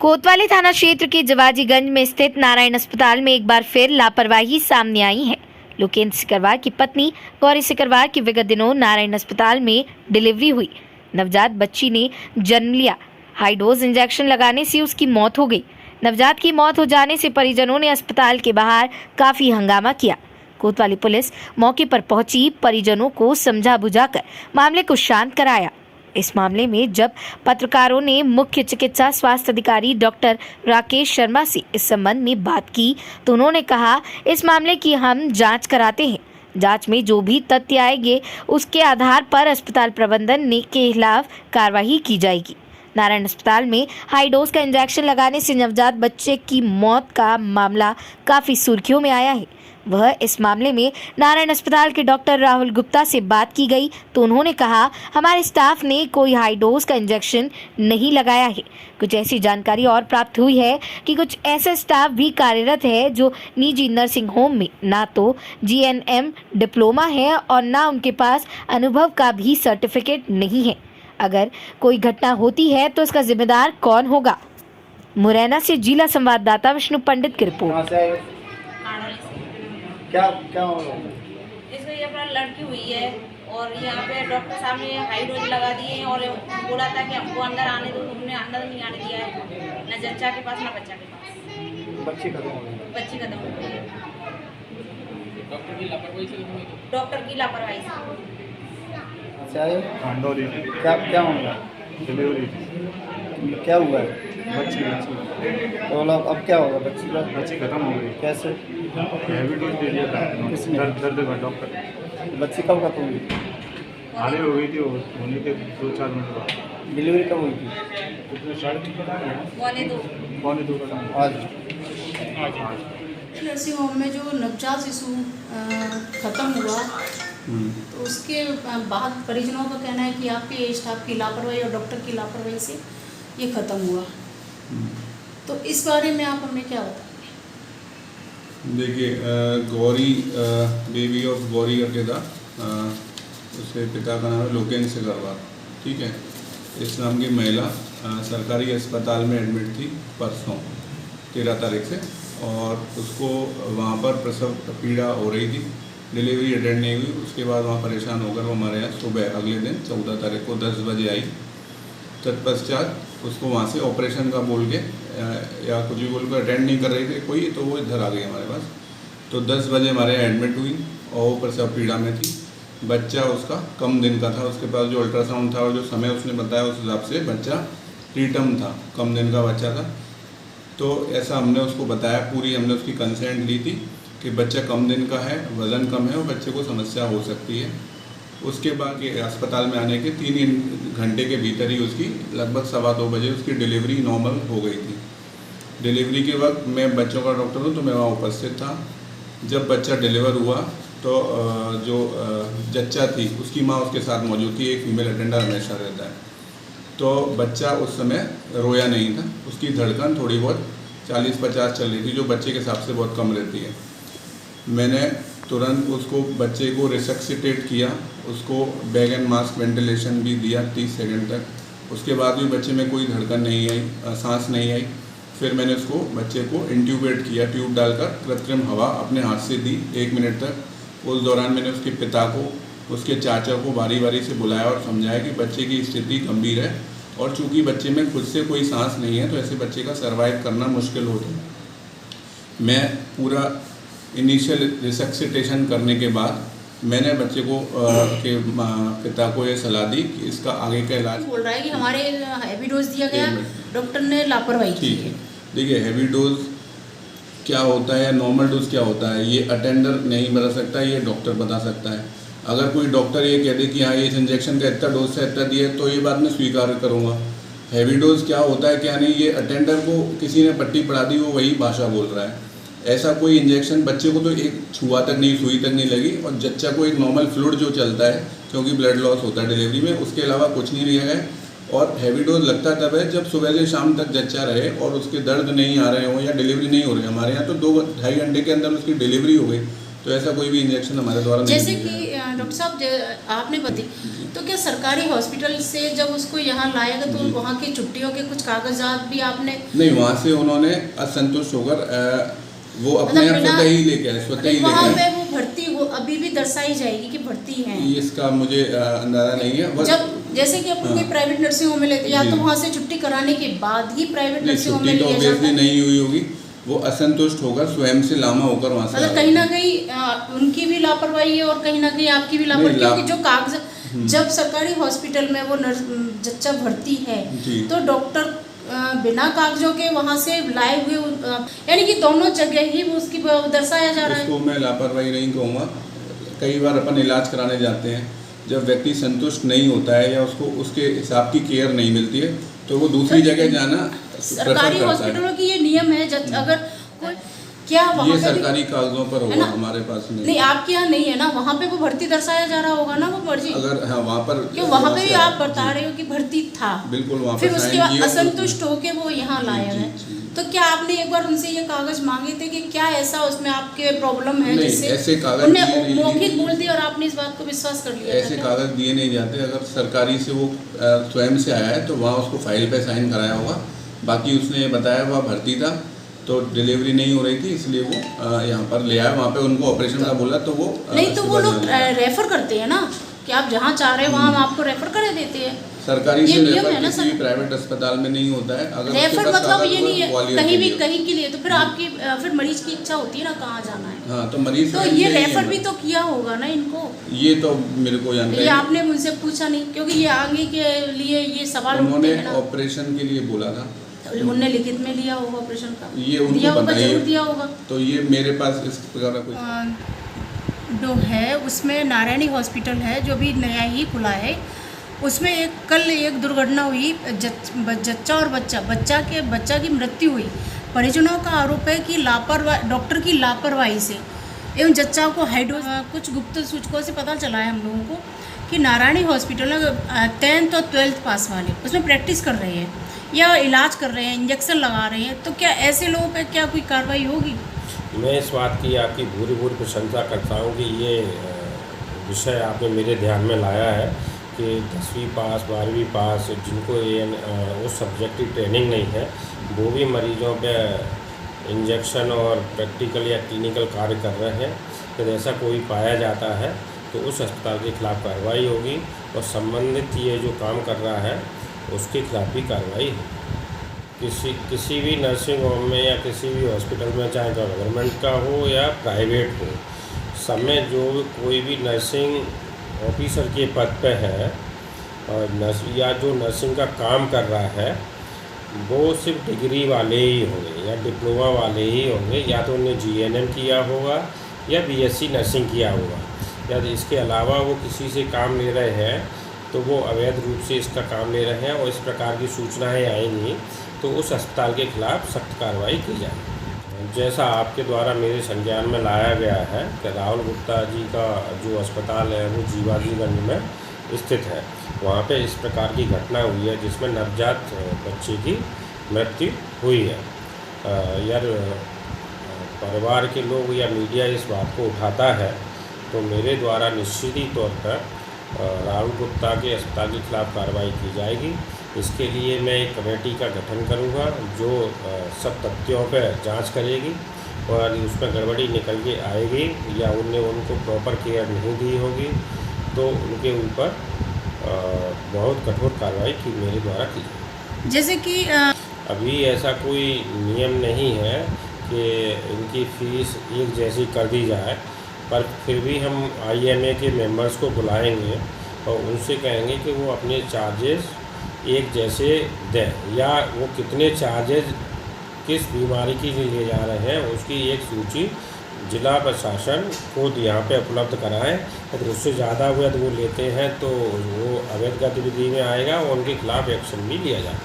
कोतवाली थाना क्षेत्र के जवाजीगंज में स्थित नारायण अस्पताल में एक बार फिर लापरवाही सामने आई है। लोकेंद्र सिकरवार की पत्नी गौरी सिकरवार की विगत दिनों नारायण अस्पताल में डिलीवरी हुई। नवजात बच्ची ने जन्म लिया। हाई डोज इंजेक्शन लगाने से उसकी मौत हो गई। नवजात की मौत हो जाने से परिजनों ने अस्पताल के बाहर काफी हंगामा किया। कोतवाली पुलिस मौके पर पहुंची, परिजनों को समझा बुझाकर मामले को शांत कराया। इस मामले में जब पत्रकारों ने मुख्य चिकित्सा स्वास्थ्य अधिकारी डॉक्टर राकेश शर्मा से इस संबंध में बात की तो उन्होंने कहा, इस मामले की हम जांच कराते हैं। जांच में जो भी तथ्य आएंगे उसके आधार पर अस्पताल प्रबंधन के खिलाफ कार्रवाई की जाएगी। नारायण अस्पताल में हाई डोज का इंजेक्शन लगाने से नवजात बच्चे की मौत का मामला काफी सुर्खियों में आया है। वह इस मामले में नारायण अस्पताल के डॉक्टर राहुल गुप्ता से बात की गई तो उन्होंने कहा, हमारे स्टाफ ने कोई हाई डोज का इंजेक्शन नहीं लगाया है। कुछ ऐसी जानकारी और प्राप्त हुई है कि कुछ ऐसा स्टाफ भी कार्यरत है जो निजी नर्सिंग होम में ना तो जीएनएम डिप्लोमा है और ना उनके पास अनुभव का भी सर्टिफिकेट नहीं है। अगर कोई घटना होती है तो इसका जिम्मेदार कौन होगा? मुरैना से जिला संवाददाता विष्णु पंडित की रिपोर्ट। क्या होगा? इसको ये अपना लड़की हुई है और यहाँ पे डॉक्टर साहब ने हाई डोज लगा दिए हैं और बोला था कि हमको अंदर आने दो, हमने अंदर नहीं आने दिया है, न जच्चा के पास न बच्चा के पास। बच्ची खत्म हो गई। बच्ची खत्म हो गई है डॉक्टर की लापरवाही से। क्या होगा? क्या हुआ है? बच्ची तो अब क्या होगा? बच्ची खत्म हो गई। कैसे? हैवी डोज दे दिया था। किसने? दर्द का डॉक्टर। बच्ची कब खत्म हुई? हाले हो गई थी, वो होने के 2-4 मिनट बाद। डिलीवरी कब हुई थी? पौने दो का टाइम। आज नर्सिंग होम में जो नवजात शिशु ख़त्म हुआ तो उसके बाद परिजनों का कहना है कि आपके स्टाफ की लापरवाही और डॉक्टर की लापरवाही से ये ख़त्म हुआ। तो इस बारे में आप हमें क्या बताएंगे? देखिए, गौरी बेबी ऑफ गौरी करके था, उसके पिता का नाम है लोकेंद्र सिकरवार। ठीक है, इस नाम की महिला सरकारी अस्पताल में एडमिट थी परसों 13 तारीख से, और उसको वहाँ पर प्रसव पीड़ा हो रही थी। डिलीवरी अटेंड नहीं हुई। उसके बाद वहाँ परेशान होकर वो हमारे यहाँ सुबह अगले दिन 14 तारीख को 10 बजे आई। तत्पश्चात उसको वहाँ से ऑपरेशन का बोल के या कुछ भी बोल कर अटेंड नहीं कर रही थी कोई, तो वो इधर आ गई हमारे पास। तो 10 बजे हमारे यहाँ एडमिट हुई और वो प्रसव पीड़ा में थी। बच्चा उसका कम दिन का था। उसके पास जो अल्ट्रासाउंड था और जो समय उसने बताया उस हिसाब से बच्चा प्रीटर्म था, कम दिन का बच्चा था। तो ऐसा हमने उसको बताया, पूरी हमने उसकी कंसेंट ली थी कि बच्चा कम दिन का है, वज़न कम है और बच्चे को समस्या हो सकती है। उसके बाद अस्पताल में आने के 3 घंटे के भीतर ही उसकी लगभग 2:15 बजे उसकी डिलीवरी नॉर्मल हो गई थी। डिलीवरी के वक्त मैं बच्चों का डॉक्टर हूँ तो मैं वहाँ उपस्थित था। जब बच्चा डिलीवर हुआ तो जो जच्चा थी उसकी माँ उसके साथ मौजूद थी। एक फीमेल अटेंडर हमेशा रहता है। तो बच्चा उस समय रोया नहीं था। उसकी धड़कन थोड़ी बहुत 40-50 चल रही थी, जो बच्चे के हिसाब से बहुत कम रहती है। मैंने तुरंत उसको बच्चे को रिसक्सिटेट किया, उसको बैग एंड मास्क वेंटिलेशन भी दिया 30 सेकंड तक। उसके बाद भी बच्चे में कोई धड़कन नहीं आई, सांस नहीं आई। फिर मैंने उसको बच्चे को इंट्यूबेट किया, ट्यूब डालकर कृत्रिम हवा अपने हाथ से दी 1 मिनट तक। उस दौरान मैंने उसके पिता को, उसके चाचा को बारी बारी से बुलाया और समझाया कि बच्चे की स्थिति गंभीर है और चूँकि बच्चे में खुद से कोई सांस नहीं है तो ऐसे बच्चे का सर्वाइव करना मुश्किल होता है। मैं पूरा इनिशियल रिसक्सिटेशन करने के बाद मैंने बच्चे को के पिता को ये सलाह दी कि इसका आगे का इलाज। बोल रहा है कि हमारे हैवी डोज दिया गया, डॉक्टर ने लापरवाही की है। देखिए, हैवी डोज क्या होता है या नॉर्मल डोज क्या होता है, ये अटेंडर नहीं बता सकता, ये डॉक्टर बता सकता है। अगर कोई डॉक्टर ये कह दे कि हाँ इस इंजेक्शन का इतना डोज से इतना दिया तो ये बात मैं स्वीकार करूँगा। हैवी डोज क्या होता है क्या नहीं, ये अटेंडर को किसी ने पट्टी पढ़ा दी, वो वही भाषा बोल रहा है। ऐसा कोई इंजेक्शन बच्चे को तो एक छुआ तक नहीं, सुई तक नहीं लगी, और जच्चा को एक नॉर्मल फ्लूइड जो चलता है क्योंकि ब्लड लॉस होता है डिलीवरी में, उसके अलावा कुछ नहीं लिया है। और हैवी डोज लगता तब है जब सुबह से शाम तक जच्चा रहे और उसके दर्द नहीं आ रहे हों या डिलीवरी नहीं हो रही। हमारे यहाँ तो 2-2.5 घंटे के अंदर उसकी डिलीवरी हो गई। तो ऐसा कोई भी इंजेक्शन हमारे द्वारा जैसे कि डॉक्टर साहब आपने बताया तो क्या सरकारी हॉस्पिटल से जब उसको यहाँ लाएगा तो जी। वहाँ की छुट्टियों के कुछ कागजात भी आपने नहीं, वहाँ से उन्होंने असंतुष्ट होकर वो अपने मतलब आप बिना- स्वतः ही लेके आए, स्वतः ही वहाँ लेके पे आए। वो भर्ती हो अभी भी दर्शाई जाएगी कि भर्ती है। इसका मुझे अंदाजा नहीं है। बस जब जैसे कि अपन कोई हाँ। प्राइवेट नर्सिंग होम में लेते हैं या जी। तो वहाँ से छुट्टी कराने के बाद ही प्राइवेट नहीं, नर्सिंग होम में छुट्टी तो लिया जाता ऑब्वियसली है। नहीं हुई होगी, वो असंतुष्ट होकर स्वयं से लामा होकर वहाँ से मतलब आए। कहीं ना कहीं उनकी भी लापरवाही है और कहीं ना कहीं आपकी भी लापरवाही, नहीं, क्योंकि जो कागज जब सरकारी हॉस्पिटल में वो नर्स जच्चा भर्ती है जी। तो डॉक्टर बिना कागजों के वहाँ से लाए हुए यानी कि दोनों जगह ही वो उसकी दर्शाया जा रहा है। इसको मैं लापरवाही नहीं कहूँगा। कई बार अपन इलाज कराने जाते हैं, जब व्यक्ति संतुष्ट नहीं होता है या उसको उसके हिसाब की केयर नहीं मिलती है तो वो दूसरी जगह जाना प्रेफर सरकारी करता है। हॉस्पिटलों की ये नियम है अगर कोई क्या वहाँ ये पे भी- सरकारी कागजों पर है होगा, ना? हमारे पास नहीं। नहीं आपके यहाँ नहीं है ना, वहाँ पे वो भर्ती दर्शाया जा रहा होगा ना वो मर्जी, अगर हाँ वहाँ पर क्यों वहाँ पे से- भी आप बता रहे हो कि भर्ती था, बिल्कुल वहाँ फिर पर उसके साइन बाद किए। असंतुष्ट होके वो यहाँ लाया जी, है। जी। तो क्या आपने एक बार उनसे ये कागज मांगे थे कि क्या ऐसा उसमें आपके प्रॉब्लम है नहीं, जिससे ऐसे कागज उन्हें दिए नहीं- मौखिक बोल दिया और आपने इस बात को विश्वास कर लिया था ऐसे क्या? कागज दिए नहीं जाते। अगर सरकारी से वो स्वयं से आया है तो वहाँ उसको फाइल पे साइन कराया होगा। बाकी उसने ये बताया वह भर्ती था तो डिलीवरी नहीं हो रही थी, इसलिए वो यहाँ पर ले आया। वहाँ पे उनको ऑपरेशन का बोला तो वो नहीं तो वो सुबह लोग जाने लगा। रेफर करते हैं ना कि आप जहाँ चाह रहे हैं वहाँ हम आपको रेफर कर देते हैं। सरकारी ये से नियम रेफर है ना किसी भी सर। प्राइवेट अस्पताल में नहीं होता है। अगर उसके रेफर पास मतलब कागज ये हुआ, नहीं है ग्वालियर कहीं के भी लिए। कहीं के लिए, तो फिर आपकी फिर मरीज की इच्छा होती है ना कहाँ जाना है, हाँ तो मरीज तो स्वयं ये से ही रेफर है। भी तो किया होगा ना इनको, ये तो मेरे को जानकारी ये नहीं। आपने मुझसे पूछा नहीं क्योंकि ये आगे के लिए ये सवाल उठते उन्होंने हैं ना। ऑपरेशन के लिए बोला था, उनने लिखित में लिया होगा ऑपरेशन का, ये उनको दिया होगा, पता ही है। जरूर दिया होगा। तो ये मेरे पास इस प्रकार का कोई जो है उसमें नारायणी हॉस्पिटल है जो भी नया ही खुला है, उसमें कल एक दुर्घटना हुई, जच्चा और बच्चा की मृत्यु हुई। परिजनों का आरोप है कि डॉक्टर की लापरवाही से एवं जच्चा को कुछ गुप्त सूचकों से पता चला है हम लोगों को कि नारायणी हॉस्पिटल में 10th और 12th पास वाले उसमें प्रैक्टिस कर रहे हैं या इलाज कर रहे हैं, इंजेक्शन लगा रहे हैं, तो क्या ऐसे लोगों पर क्या कोई कार्रवाई होगी? मैं इस बात की आपकी पूरी प्रशंसा करता हूँ कि ये विषय आपने मेरे ध्यान में लाया है कि 10वीं पास 12वीं पास जिनको उस सब्जेक्ट की ट्रेनिंग नहीं है वो भी मरीजों पे इंजेक्शन और प्रैक्टिकल या क्लिनिकल कार्य कर रहे हैं। फिर ऐसा कोई पाया जाता है तो उस अस्पताल के खिलाफ़ कार्रवाई होगी और संबंधित ये जो काम कर रहा है उसके खिलाफ भी कार्रवाई होगी। किसी भी नर्सिंग होम में या किसी भी हॉस्पिटल में, चाहे गवर्नमेंट का हो या प्राइवेट हो, सब में जो कोई भी नर्सिंग ऑफिसर के पद पे है और या जो नर्सिंग का काम कर रहा है वो सिर्फ डिग्री वाले ही होंगे या डिप्लोमा वाले ही होंगे, या तो उन्हें GNM किया होगा या BSc नर्सिंग किया होगा, या इसके अलावा वो किसी से काम ले रहे हैं तो वो अवैध रूप से इसका काम ले रहे हैं और इस प्रकार की सूचनाएं आएंगी तो उस अस्पताल के खिलाफ सख्त कार्रवाई की जाएगी। जैसा आपके द्वारा मेरे संज्ञान में लाया गया है कि राहुल गुप्ता जी का जो अस्पताल है वो जीवाजीगंज में स्थित है, वहाँ पे इस प्रकार की घटना हुई है जिसमें नवजात बच्चे की मृत्यु हुई है। यार परिवार के लोग या मीडिया इस बात को उठाता है तो मेरे द्वारा निश्चित ही तौर पर राहुल गुप्ता के अस्पताल के खिलाफ कार्रवाई की जाएगी। इसके लिए मैं एक कमेटी का गठन करूंगा जो सब तथ्यों पर जांच करेगी और उसमें गड़बड़ी निकल के आएगी या उनको प्रॉपर केयर नहीं दी होगी तो उनके ऊपर बहुत कठोर कार्रवाई की मेरे द्वारा की जाएगी। जैसे कि अभी ऐसा कोई नियम नहीं है कि इनकी फ़ीस एक जैसी कर दी जाए, पर फिर भी हम IMA के मेंबर्स को बुलाएंगे और उनसे कहेंगे कि वो अपने चार्जेस एक जैसे दें या वो कितने चार्जेस किस बीमारी के लिए ले जा रहे हैं उसकी एक सूची जिला प्रशासन खुद यहाँ पे उपलब्ध कराएं। अगर उससे ज़्यादा वो लेते हैं तो वो अवैध गतिविधि में आएगा और उनके खिलाफ़ एक्शन भी लिया जाए।